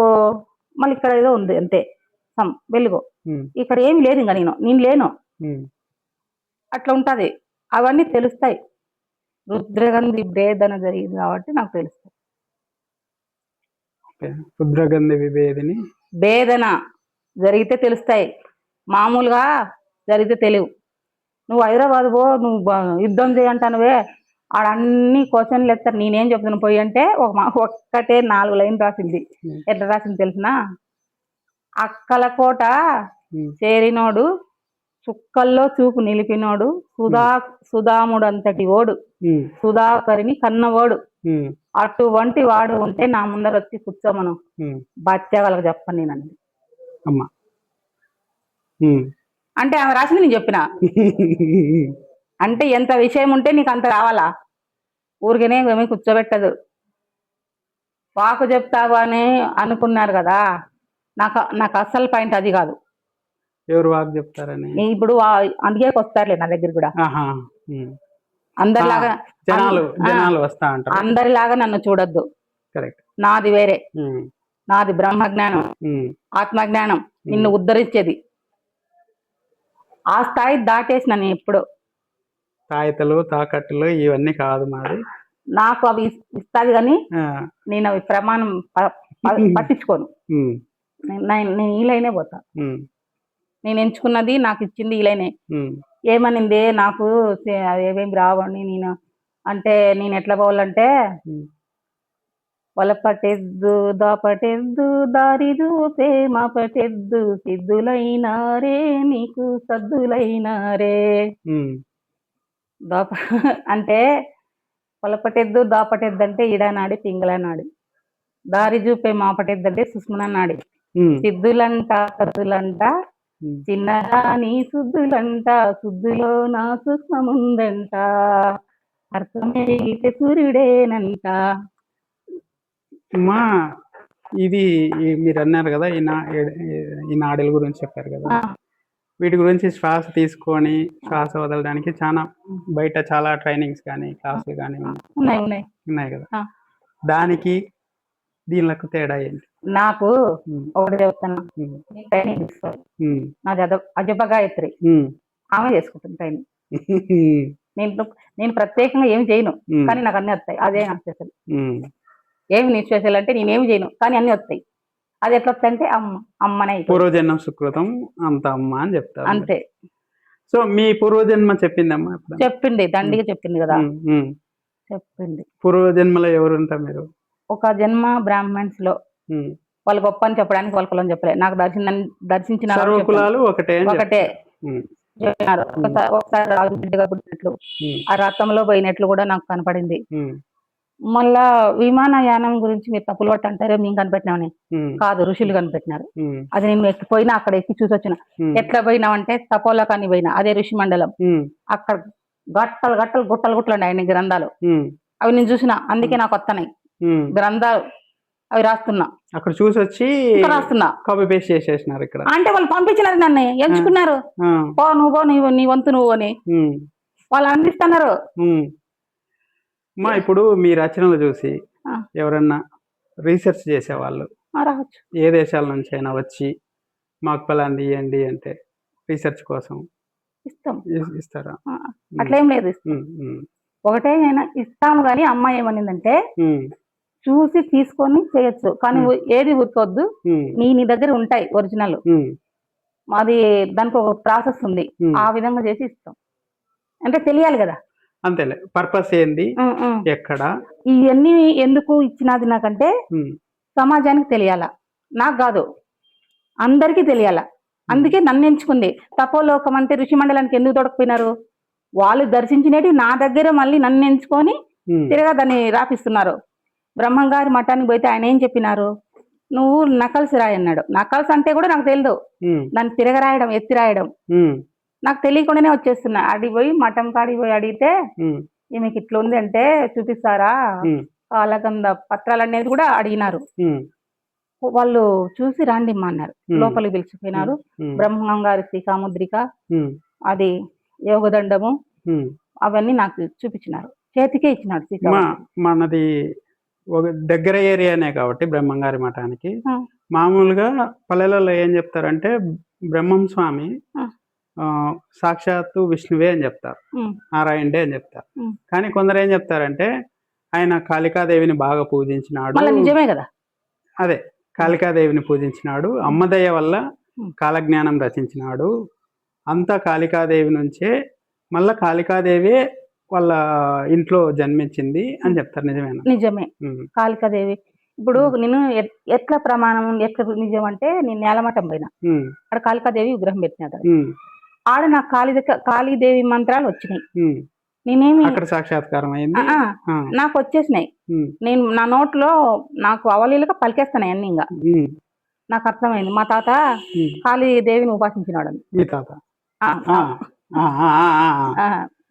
మళ్ళీ ఇక్కడ ఏదో ఉంది అంతే, వెలుగు. ఇక్కడ ఏమి లేదు, ఇంకా నేను లేను, అట్లా ఉంటది. అవన్నీ తెలుస్తాయి. రుద్రగంధి భేదన జరిగింది కాబట్టి నాకు తెలుస్తాయి. రుద్రగంధి భేదన జరిగితే తెలుస్తాయి, మామూలుగా జరిగితే తెలియవు. నువ్వు హైదరాబాద్ పో, నువ్వు యుద్ధం చేయంటానువే, ఆడ అన్ని క్వశ్చన్లు ఎత్తారు. నేనేం చెప్తాను పోయి అంటే, ఒక్కటే 4 లైన్ రాసింది. ఎట్లా రాసింది తెలిసిన? అక్కలకోట చేరినోడు, చుక్కల్లో చూపు నిలిపినోడు, సుధాముడు అంతటి ఓడు, సుధాకరిని కన్నవాడు, అటువంటి వాడు ఉంటే నా ముందర వచ్చి కూర్చోమను, బచ్చా వాళ్ళకి చెప్పను నేనండి. అంటే ఆమె రాసింది నేను చెప్పిన. అంటే ఎంత విషయం ఉంటే నీకు అంత రావాలా? ఊరికనే ఏమీ కూర్చోబెట్టదు. వాకు చెప్తావు అని అనుకున్నారు కదా, నాకు అస్సలు పాయింట్ అది కాదు. ఎవరు వాకు చెప్తారని ఇప్పుడు అందుకే వస్తారులే నా దగ్గర కూడా. అందరిలాగా అందరిలాగా నన్ను చూడొద్దు. నాది వేరే, నాది బ్రహ్మజ్ఞానం, ఆత్మజ్ఞానం, నిన్ను ఉద్ధరించేది. ఆ స్థాయి దాటేసిన నేను ఎప్పుడు. తాయితలు తాకట్టులు ఇవన్నీ కాదు మాది. నాకు అవి ఇస్తాది కానీ నేను అవి ప్రమాణం పట్టించుకోను. నేను ఈ లైనే పోతా. నేను ఎంచుకున్నది, నాకు ఇచ్చింది ఈ లైనే. ఏమనింది నాకు ఏమేమి రావండి, నేను అంటే నేను ఎట్లా పోవాలంటే ఉమ్. వలపటెద్దు దాపటెద్దు దారి చూపే మాపటెద్దు సిద్ధులైనారే నీకు సద్దులైనారే. ఉమ్. దాప అంటే వలపటెద్దు దాపటెద్దు అంటే ఈడనాడి పింగళనాడి, దారి చూపే మాపటెద్దు అంటే సుష్మనాడి, ఉమ్. సిద్ధులంట సద్దులంట ఉమ్. చిన్నదాని శుద్ధులంట, శుద్ధులో నా సూక్ష్మముందంట, అర్థమేగితే సూర్యుడేనంట. అమ్మా ఇది మీరు అన్నారు కదా ఈ నాడుల గురించి చెప్పారు కదా, ఆ, వీటి గురించి శ్వాస తీసుకొని శ్వాస వదలడానికి బయట చాలా ట్రైనింగ్స్ కానీ క్లాసులు కానీ ఉన్నాయి ఉన్నాయి. ఉన్నాయి కదా, ఆ, దానికి దీనికి తేడా ఏంటి? నాకు ఉమ్. ఒకటి చెప్తాను, ఉమ్. ట్రైనింగ్ తీసుకోవాలి. ఉమ్. నాది అజప గాయత్రి, ఉమ్. ఆమె చేసుకుంటుంది ట్రైనింగ్. నేను ప్రత్యేకంగా ఏమి చేయను, ఉమ్. కానీ నాకు అన్ని వస్తాయి. అదే నాకు స్పెషల్. ఉమ్. ఏమి నీ స్పెషల్ అంటే నేనేమి చేయను కానీ అన్ని వస్తాయి. అది ఎట్లా వస్తాయి అంటే అమ్మనే అయిపోయింది. పూర్వజన్మ సుకృతం అంత అమ్మ అని చెప్తారు. అంతే. సో మీ పూర్వజన్మ చెప్పిందమ్మా ఎప్పుడు? చెప్పింది, దండిగా చెప్పింది కదా. ఉమ్. ఉమ్. చెప్పింది. పూర్వజన్మలో ఎవరు ఉంటారు మీరు? ఒక జన్మ బ్రాహ్మణ్స్ లో ఉమ్. వాళ్ళు గొప్ప అని చెప్పడానికి వాళ్ళ కులం చెప్పలే. నాకు దర్శించిన సర్వ కులాలు ఒకటే అని ఒకటే ఉమ్. చెప్పినారు. ఒకసారి రాజుగా పుట్టినట్లు, ఉమ్. ఆ రథంలో పోయినట్లు కూడా నాకు కనపడింది. ఉమ్. మళ్ళా విమానయానం గురించి మీరు తప్పులు పట్టు అంటారే, మేము కనిపెట్టినామని ఉమ్. కాదు, ఋషులు కనిపెట్టినారు. ఉమ్. అది నేను ఎక్కిపోయినా, అక్కడ ఎక్కి చూసి వచ్చిన. ఉమ్. ఎట్లా పోయినామంటే తపోలోకాన్ని పోయినా, అదే ఋషి మండలం. ఉమ్. అక్కడ గట్టలు గట్టలు గుట్టలు గుట్టలు ఉన్నాయి ఆయన గ్రంథాలు. ఉమ్. అవి నేను చూసిన, అందుకే నాకు వస్తున్నాయి ఉమ్. గ్రంథాలు. అవి రాస్తున్నా, అక్కడ చూసి వచ్చి ఇంకా రాస్తున్నా. కాపీ పేస్ట్ చేసేసినారు ఇక్కడ. అంటే వాళ్ళు పంపించినారు, నన్ను ఎంచుకున్నారు. ఆ. పో నువ్వు పో, నీ వంతు నువ్వు అని ఉమ్. వాళ్ళు అందిస్తున్నారు. ఉమ్. అమ్మా ఇప్పుడు మీ రచనలు చూసి ఆ. ఎవరన్నా రీసెర్చ్ చేసేవాళ్ళు రావచ్చు. ఏ దేశాల నుంచి అయినా వచ్చి మాకు పలాంది ఇవ్వండి అంటే రీసెర్చ్ కోసం ఇస్తాం. ఇస్తారా? అట్లేం లేదు. ఉమ్. ఉమ్. ఒకటే నేను ఇస్తాము, కానీ అమ్మాయి ఏమనిందంటే ఉమ్. చూసి తీసుకొని చేయొచ్చు, కానీ ఏది ఊరుకోవద్దు, ఉమ్. నీ దగ్గర ఉంటాయి ఒరిజినల్. ఉమ్. మాది దానికి ఒక ప్రాసెస్ ఉంది, ఆ విధంగా చేసి ఇస్తాం. అంటే తెలియాలి కదా. అంతేలే, పర్పస్ ఏంది, ఎక్కడ, ఇవన్నీ ఎందుకు ఇచ్చినది నాకంటే ఉమ్. సమాజానికి తెలియాలా, నాకు కాదు అందరికీ తెలియాలా. అందుకే నన్ను ఎంచుకుంది. తపోలోకం అంటే ఋషి మండలానికి ఎందుకు దొడకపోయినారు? వాళ్ళు దర్శించినవి నా దగ్గర మళ్ళీ నన్ను ఎంచుకొని తిరగా దాన్ని రాపిస్తున్నారు. బ్రహ్మంగారి మఠానికి పోతే ఆయన ఏం చెప్పినారు? నువ్వు నకల్స్ రాయి అన్నాడు. నకల్స్ అంటే కూడా నాకు తెలియదు, దాన్ని తిరగరాయడం, ఎత్తి రాయడం నాకు తెలియకుండానే వచ్చేస్తున్నా. అడిగి పోయి మఠం కాడికి పోయి అడిగితే ఈమెకి ఇట్లా ఉంది అంటే చూపిస్తారా, కాలగంధ పత్రాలు అనేది కూడా అడిగినారు. వాళ్ళు చూసి రాండి అన్నారు, లోపలికి పిలిచిపోయినారు. బ్రహ్మంగారి శ్రీకాముద్రిక, అది యోగదండము, అవన్నీ నాకు చూపించినారు. చేతికే ఇచ్చినాడు శ్రీకాముద్రిక. మనది ఒక దగ్గర ఏరియానే కాబట్టి బ్రహ్మంగారి మఠానికి మామూలుగా పల్లెలలో ఏం చెప్తారంటే బ్రహ్మం స్వామి సాక్షాత్తు విష్ణువే అని చెప్తారు, నారాయణుడే అని చెప్తారు. కానీ కొందరు ఏం చెప్తారంటే ఆయన కాళికాదేవిని బాగా పూజించినాడు. నిజమే కదా, అదే కాళికాదేవిని పూజించినాడు, అమ్మదయ్య వల్ల కాలజ్ఞానం రచించినాడు, అంతా కాళికాదేవి నుంచే, మళ్ళా కాళికాదేవి వాళ్ళ ఇంట్లో జన్మించింది అని చెప్తారు. నిజమేనా? నిజమే. కాళికాదేవి ఇప్పుడు నేను ఎట్లా ప్రమాణం, ఎట్లా నిజం అంటే, నేను నేలమఠం పోయినా, అక్కడ కాళికాదేవి విగ్రహం పెట్టినాడు. ఆడ నాకు కాళీదేవి మంత్రాలు వచ్చినాయి. నేనేమి అక్కడ సాక్షాత్కారం అయింది, నాకు వచ్చేసినాయి. నేను నా నోట్లో నాకు అవలీలుగా పలికేస్తున్నాయి అన్ని. ఇంకా నాకు అర్థమైంది, మా తాత కాళీదేవిని ఉపాసించినాడు అని. మీ తాత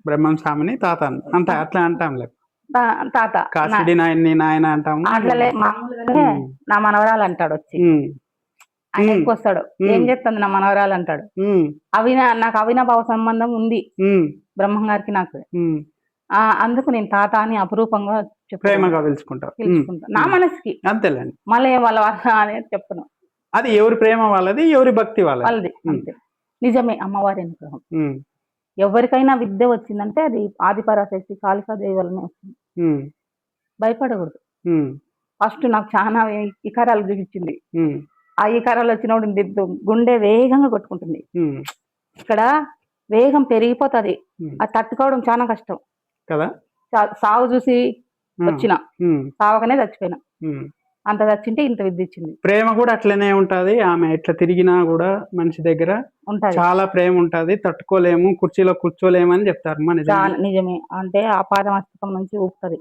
బ్రహ్మం స్వామిని తాత అంత అట్లా అంటాం, తాత కాశీడి నాయన అంటాము. అట్లలే మామూలుగానే నా మనవరాలు అంటాడు వచ్చి, ఆయన వస్తాడు, ఏం చేస్తుంది నా మనవరాలు అంటాడు. నాకు అవినాభావ సంబంధం ఉంది బ్రహ్మంగారికి నాకు. అందుకు నేను తాత అని అపురూపంగా ప్రేమగా పిలుచుకుంటా నా మనసుకి. అంతేలేండి, మళ్ళీ వాళ్ళ అనేది చెప్తున్నాను. అది ఎవరి ప్రేమ వాళ్ళది, ఎవరి భక్తి వాళ్ళది. అంతే, నిజమే. అమ్మవారి అనుగ్రహం. ఎవరికైనా విద్య వచ్చిందంటే అది ఆదిపరాశక్తి కాళికాదేవి వల్లనే వస్తుంది. భయపడకూడదు. ఫస్ట్ నాకు చాలా ఇకారాలు చూపించింది. ఆ ఇకారాలు వచ్చినప్పుడు గుండె వేగంగా కొట్టుకుంటుంది. ఇక్కడ వేగం పెరిగిపోతుంది, అది తట్టుకోవడం చాలా కష్టం కదా. సావు చూసి ఆ, వచ్చిన, ఉమ్, సావకనే చచ్చిపోయినా. ఉమ్. అంత చచ్చింటే ఇంత విద్య ఇచ్చింది. ప్రేమ కూడా అట్లనే ఉంటది. ఆమె ఎట్లా తిరిగినా కూడా మనిషి దగ్గర ఉంటది చాలా ప్రేమ ఉంటది. తట్టుకోలేము, కుర్చీలో కూర్చోలేము అని చెప్తారు. మన చాలా నిజమే. అంటే ఆపాద మస్తకం నుంచి ఊపుతుంది,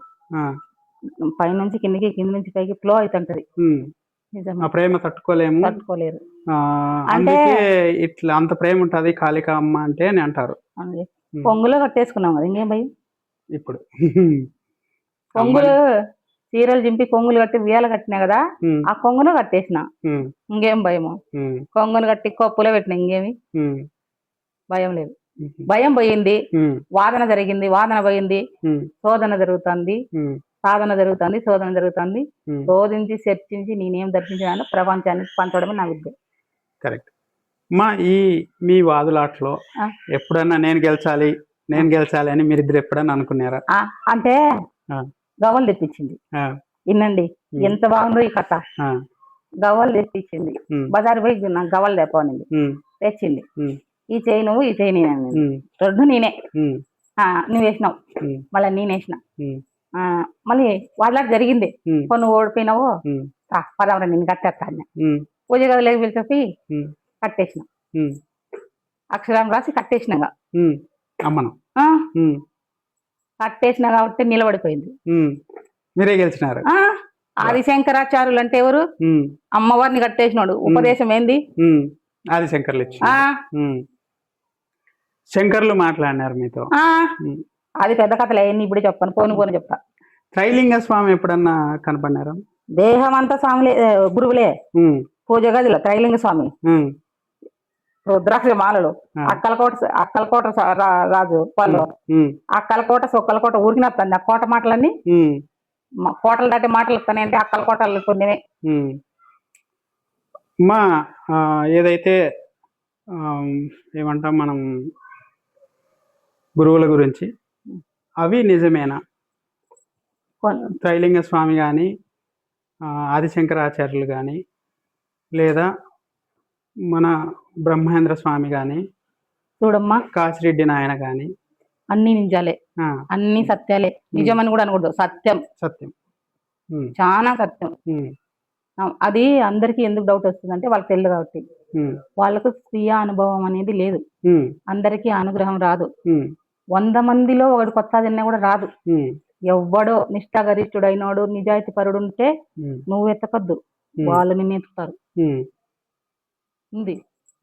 పైనుంచి కిందికి, కింది నుంచి పైకి ఫ్లో అవుతుంటది. ఆ నిజమే, ప్రేమ తట్టుకోలేము. తట్టుకోలేరు. ఆ అంటే అందుకే ఇట్లా అంత ప్రేమ ఉంటది కాళిక అమ్మ అంటే అని అంటారు. అందుకే ఉమ్. పొంగులో కట్టేసుకున్నాం కదా, ఇంకేం భయం. ఇప్పుడు కొంగులు చీరలు చింపి కొంగులు కట్టి ఉయ్యాల కట్టినా కదా, ఉమ్, ఆ కొంగును కట్టేసిన, ఉమ్, ఇంకేం భయము. ఉమ్, కొంగును కట్టి కొప్పులో పెట్టిన, ఇంకేమి ఉమ్, భయం లేదు. ఉమ్, భయం పోయింది, ఉమ్, వాదన జరిగింది, వాదన పోయింది, ఉమ్, శోధన జరుగుతుంది, ఉమ్, సాధన జరుగుతుంది, శోధన జరుగుతుంది. ఉమ్. శోధించి చర్చించి నేనేం దర్శించినా ప్రపంచానికి పంచడమే నా విద్య. కరెక్ట్. మా మీ వాదులాటలో ఆ. ఎప్పుడన్నా నేను గెలిచాలి అని మీరిద్దరు ఎప్పుడన్నా అనుకున్నారా? అంటే ఆ, గవ్వలు తెప్పించింది, ఆ, వినండి ఎంత బాగుందో ఈ కథ. ఆ, గవ్వలు తెప్పించింది, ఉమ్, బజారు పోయి నాకు గవ్వలు తెప్పనింది, ఉమ్, తెచ్చింది. ఉమ్, ఈ చేయి నువ్వు, ఈ చేయి నేను అన్నది. ఉమ్, రెండు నేనే. ఉమ్, నువ్వు వేసినావు, ఉమ్, మళ్ళీ నేను వేసిన. ఉమ్, మళ్ళీ వాళ్ళకి జరిగింది. ఉమ్, నువ్వు ఓడిపోయినావు, ఉమ్, పదవరా నేను కట్టేస్తాను. ఉమ్, పూజ గదిలోకి పిలిచి ఉమ్, కట్టేసిన, ఉమ్, అక్షరం రాసి కట్టేసినాగా. ఉమ్. అమ్మను. ఆ, ఉమ్, కట్టేసిన కాబట్టి నిలబడిపోయింది. ఉమ్. మీరే గెలిచినారు. ఆదిశంకరాచార్యులు అంటే ఎవరు? ఉమ్, అమ్మవారిని కట్టేసినాడు. ఉపదేశం ఏంది? ఉమ్. ఆదిశంకర్లు ఇచ్చి శంకర్లు మాట్లాడినారు మీతో. ఉమ్. అది పెద్ద కథలే, ఇప్పుడు చెప్పను, పోను చెప్తా. త్రైలింగ స్వామి ఎప్పుడన్నా కనపడినారా? దేహం అంతా స్వాములే, గురువులే. ఉమ్, పూజ గదిలో త్రైలింగ స్వామి, ఉమ్, రుద్రాక్ష మాలలు, ఆ. అక్కలకోట రాజు వాళ్ళు. ఉమ్, అక్కలకోట సొక్కలకోట ఊరికి వస్తాను ఆ కోట మాటలన్నీ. ఉమ్, కోటలు దాటి మాటలు వస్తాయి అంటే అక్కలకోటలు కొన్ని. ఉమ్. మా ఏదైతే ఏమంటాం మనం గురువుల గురించి, అవి నిజమేనా? త్రైలింగ స్వామి కానీ, ఆదిశంకరాచార్యులు కానీ, లేదా మన బ్రహ్మేంద్ర స్వామి కానీ, చూడమ్మా, కాశిరెడ్డి నాయన కానీ, అన్ని నిజాలే, అన్ని సత్యాలే. నిజమని కూడా అనకూడదు, సత్యం. సత్యం. ఉమ్, చాలా సత్యం. ఉమ్, అది అందరికి ఎందుకు డౌట్ వస్తుంది అంటే వాళ్ళకి తెలియదు కాబట్టి. ఉమ్, వాళ్ళకు స్వీయ అనుభవం అనేది లేదు, ఉమ్, అందరికీ అనుగ్రహం రాదు. ఉమ్, 100 మందిలో ఒకటి కొత్త తిన్నా కూడా రాదు. ఉమ్, ఎవ్వడో నిష్ఠాగరిష్ఠుడైనోడు నిజాయితీ పరుడు ఉంటే ఉమ్, నువ్వు ఎత్తకద్దు, ఉమ్, వాళ్ళు నిన్ను ఎత్తుతారు. ఉమ్. ఉంది,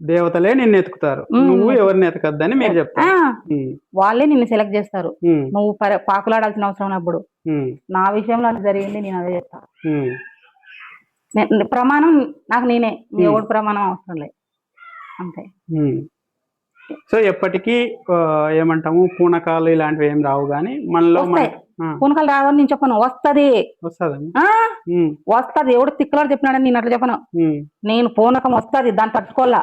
దేవతలే నిన్ను ఎత్తుకుతారు, నువ్వు ఎవరిని ఎతకద్దని మీరు చెప్తారు. ఉమ్, వాళ్ళే నిన్ను సెలెక్ట్ చేస్తారు. ఉమ్, నువ్వు పాకులాడాల్సిన అవసరం ఉన్నప్పుడు. ఉమ్, నా విషయంలో అది జరిగింది, నేను అదే చెప్తా. ఉమ్, ప్రమాణం నాకు నేనే, ఎవడు ప్రమాణం అవసరం లేదు, అంతే. ఉమ్. సో ఎప్పటికీ ఏమంటాము, పూనకాలు ఇలాంటివి ఏం రావు కానీ మనలో వస్తాయి. పూనకాలు రావని నేను చెప్పను, వస్తది. వస్తుంది. వస్తది, ఎవడు తిక్కలాడు చెప్పినాడని నేను అట్లా చెప్పను. నేను పూనకం వస్తది, దాన్ని తట్టుకోవాలా,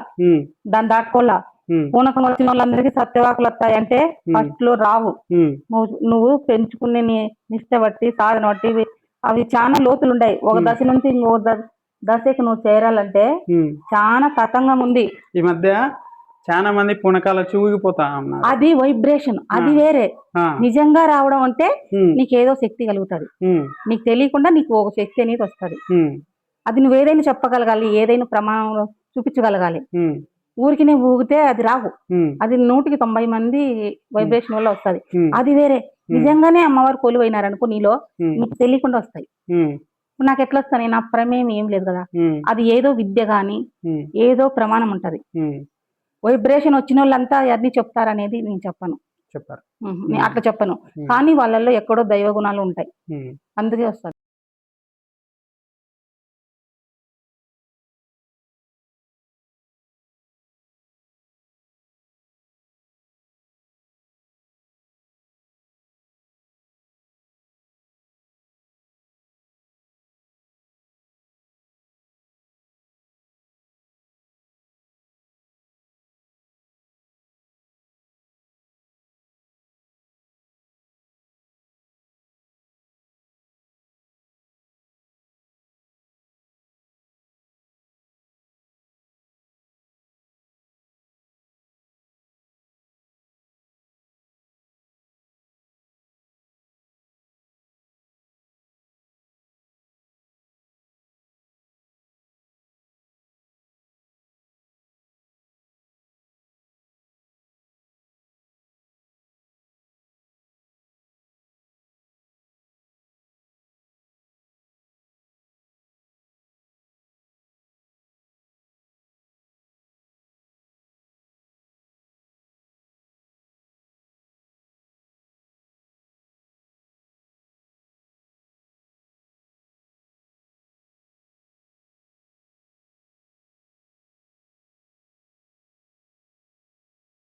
దాన్ని దాటుకోవాలా. పూనకం వచ్చిన వాళ్ళందరికీ సత్యవాకులు వస్తాయి అంటే ఫస్ట్ లో రావు. నువ్వు పెంచుకునే నిష్ట బట్టి, సాధన బట్టి అవి చాలా లోతులు ఉన్నాయి. ఒక దశ నుంచి ఇంకో దశకి నువ్వు చేరాలంటే చాలా తతంగం ఉంది. ఈ మధ్య చాలా మంది పూనకాలు వచ్చి ఊగిపోతా ఉన్నారు. అది వైబ్రేషన్, అది వేరే. నిజంగా రావడం అంటే నీకేదో శక్తి కలుగుతుంది, నీకు తెలియకుండా నీకు ఒక శక్తి అనేది వస్తుంది. అది నువ్వు ఏదైనా చెప్పగలగాలి, ఏదైనా ప్రమాణంలో చూపించగలగాలి. ఊరికి నేను ఊగితే అది రావు, అది 100కి 90 మంది వైబ్రేషన్ వల్ల వస్తుంది, అది వేరే. నిజంగానే అమ్మవారు కొలువైనారనుకో నీలో, నీకు తెలియకుండా వస్తాయి. నాకు ఎట్లా వస్తాయి, నా ప్రమేయం ఏం లేదు కదా. అది ఏదో విద్య గాని, ఏదో ప్రమాణం ఉంటది. వైబ్రేషన్ వచ్చిన వాళ్ళంతా అన్ని చెప్తారనేది నేను చెప్పను, అట్లా చెప్పను. కానీ వాళ్ళల్లో ఎక్కడో దైవ గుణాలు ఉంటాయి, అందుకే వస్తుంది.